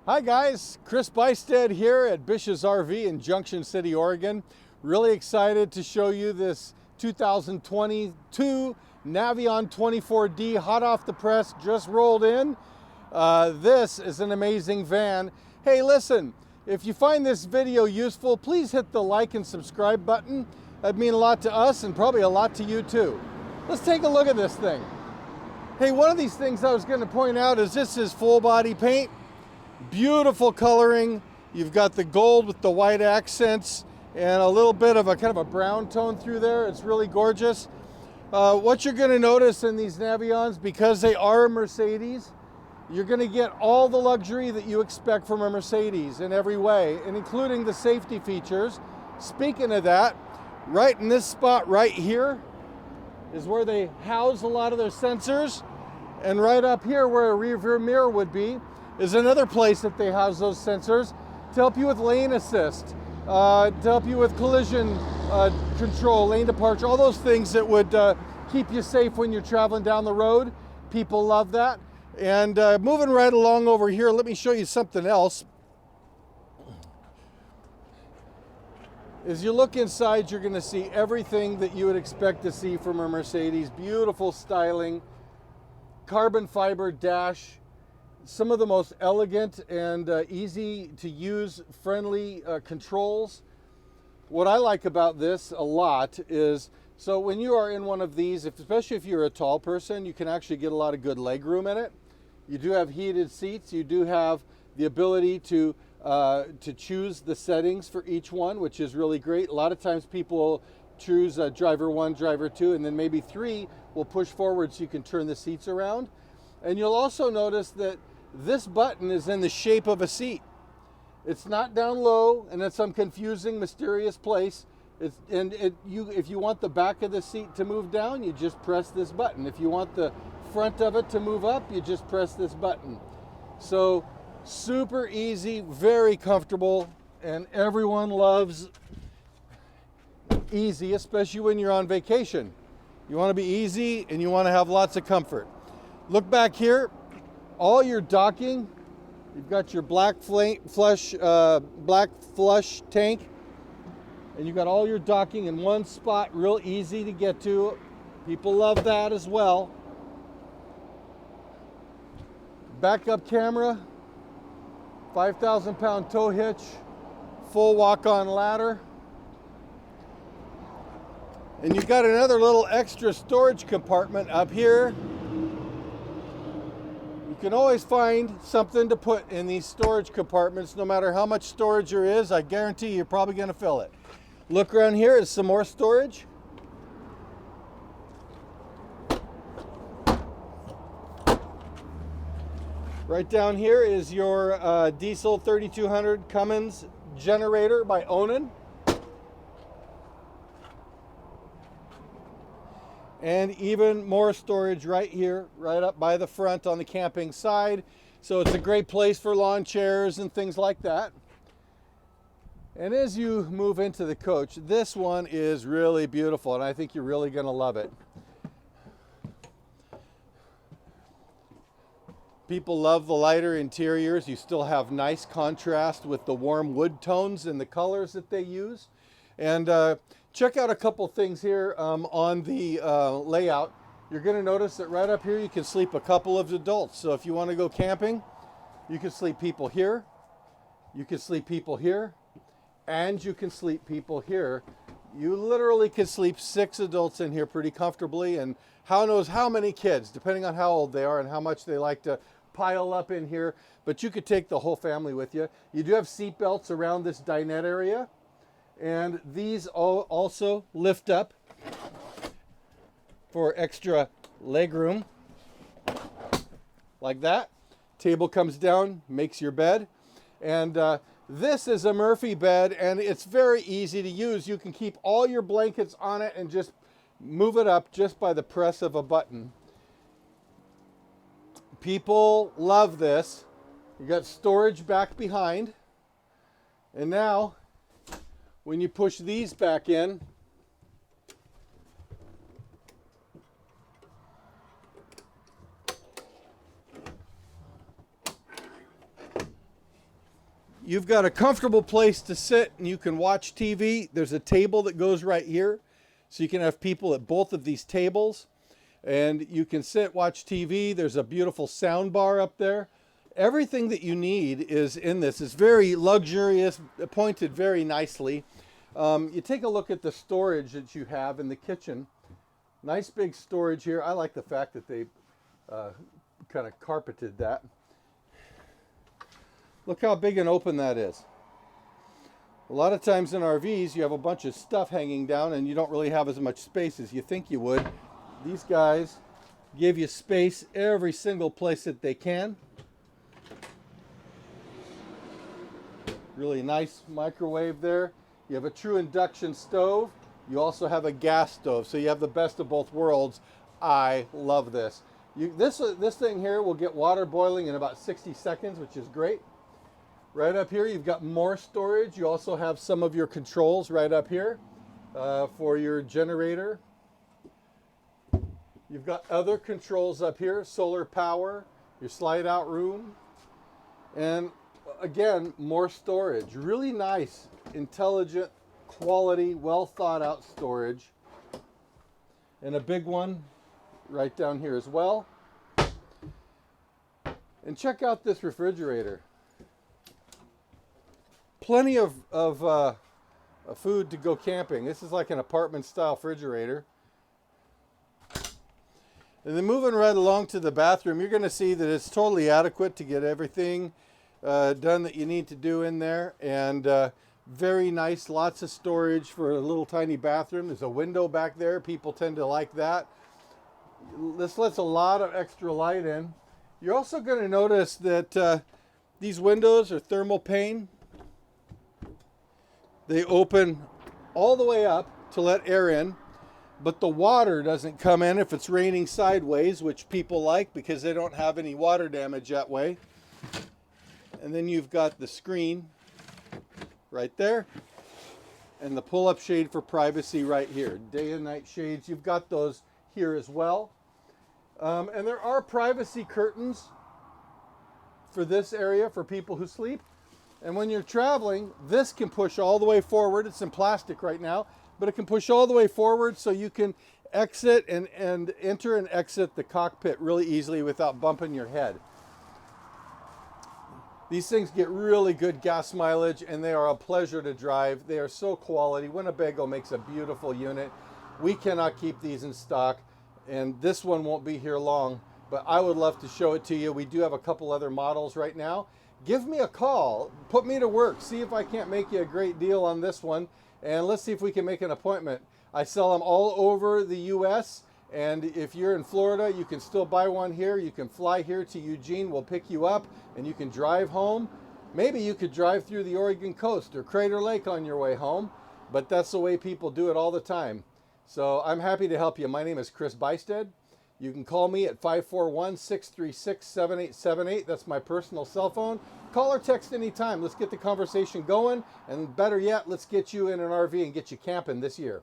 Hi guys, Chris BISH'S here at BISH'S RV in Junction City, Oregon. Really excited to show you this 2022 Navion 24D, hot off the press, just rolled in. This is an amazing van. Hey listen, if you find this video useful, please hit the like and subscribe button. That'd mean a lot to us and probably a lot to you too. Let's take a look at this thing. Hey, one of these things I was going to point out is this is full body paint. Beautiful coloring. You've got the gold with the white accents and a little bit of a kind of a brown tone through there. It's really gorgeous. What you're going to notice in these Navions, because they are a Mercedes, you're going to get all the luxury that you expect from a Mercedes in every way, and including the safety features. Speaking of that, right in this spot right here is where they house a lot of their sensors, and right up here where a rear view mirror would be is another place that they house those sensors to help you with lane assist, to help you with collision control, lane departure, all those things that would keep you safe when you're traveling down the road. People love that. And moving right along over here, let me show you something else. As you look inside, you're going to see everything that you would expect to see from a Mercedes. Beautiful styling, carbon fiber dash, some of the most elegant and easy to use, friendly controls. What I like about this a lot is, so when you are in one of these, especially if you're a tall person, you can actually get a lot of good leg room in it. You do have heated seats. You do have the ability to choose the settings for each one, which is really great. A lot of times people choose driver 1, driver 2, and then maybe 3 will push forward so you can turn the seats around. And you'll also notice that this button is in the shape of a seat. It's not down low and in some confusing, mysterious place. If you want the back of the seat to move down, you just press this button. If you want the front of it to move up, you just press this button. So super easy, very comfortable, and everyone loves easy, especially when you're on vacation. You want to be easy and you want to have lots of comfort. Look back here. All your docking, you've got your black flush tank, and you've got all your docking in one spot, real easy to get to. People love that as well. Backup camera, 5,000-pound tow hitch, full walk-on ladder. And you've got another little extra storage compartment up here. You can always find something to put in these storage compartments. No matter how much storage there is, I guarantee you're probably going to fill it. Look around here is some more storage. Right down here is your diesel 3200 Cummins generator by Onan. And even more storage right here, right up by the front on the camping side. So it's a great place for lawn chairs and things like that. And as you move into the coach, this one is really beautiful, and I think you're really going to love it. People love the lighter interiors. You still have nice contrast with the warm wood tones and the colors that they use. And check out a couple things here on the layout. You're going to notice that right up here you can sleep a couple of adults. So if you want to go camping, you can sleep people here, you can sleep people here, and you can sleep people here. You literally can sleep 6 adults in here pretty comfortably, and how knows how many kids, depending on how old they are and how much they like to pile up in here. But you could take the whole family with you. You do have seat belts around this dinette area. And these also lift up for extra leg room, like that. Table comes down, makes your bed. And this is a Murphy bed, and it's very easy to use. You can keep all your blankets on it and just move it up just by the press of a button. People love this. You got storage back behind. And now, when you push these back in, You've got a comfortable place to sit and you can watch TV. There's a table that goes right here. So you can have people at both of these tables and you can sit, watch TV. There's a beautiful sound bar up there. Everything that you need is in this. It's very luxurious, appointed very nicely. You take a look at the storage that you have in the kitchen. Nice big storage here. I like the fact that they kind of carpeted that. Look how big and open that is. A lot of times in RVs, you have a bunch of stuff hanging down and you don't really have as much space as you think you would. These guys give you space every single place that they can. Really nice microwave there. You have a true induction stove. You also have a gas stove, so you have the best of both worlds. I love this. This thing here will get water boiling in about 60 seconds, which is great. Right up here, you've got more storage. You also have some of your controls right up here for your generator. You've got other controls up here, solar power, your slide out room, and again, more storage. Really nice, intelligent, quality, well thought out storage. And a big one right down here as well. And check out this refrigerator. Plenty of food to go camping. This is like an apartment style refrigerator. And then moving right along to the bathroom, you're going to see that it's totally adequate to get everything done that you need to do in there. And very nice, lots of storage for a little tiny bathroom. There's a window back there. People tend to like that. This lets a lot of extra light in. You're also going to notice that these windows are thermal pane. They open all the way up to let air in, but the water doesn't come in if it's raining sideways, which people like because they don't have any water damage that way. And then you've got the screen right there and the pull-up shade for privacy right here. Day and night shades, you've got those here as well. And there are privacy curtains for this area for people who sleep. And when you're traveling, this can push all the way forward. It's in plastic right now, but it can push all the way forward so you can exit and enter and exit the cockpit really easily without bumping your head. These things get really good gas mileage and they are a pleasure to drive. They are so quality. Winnebago makes a beautiful unit. We cannot keep these in stock and this one won't be here long, but I would love to show it to you. We do have a couple other models right now. Give me a call, put me to work, see if I can't make you a great deal on this one, and let's see if we can make an appointment. I sell them all over the US, and if you're in Florida, you can still buy one here. You can fly here to Eugene, we'll pick you up, and you can drive home. Maybe you could drive through the Oregon coast or Crater Lake on your way home, but that's the way people do it all the time. So I'm happy to help you. My name is Chris BISH'S. You can call me at 541-636-7878. That's my personal cell phone. Call or text anytime. Let's get the conversation going. And better yet, let's get you in an RV and get you camping this year.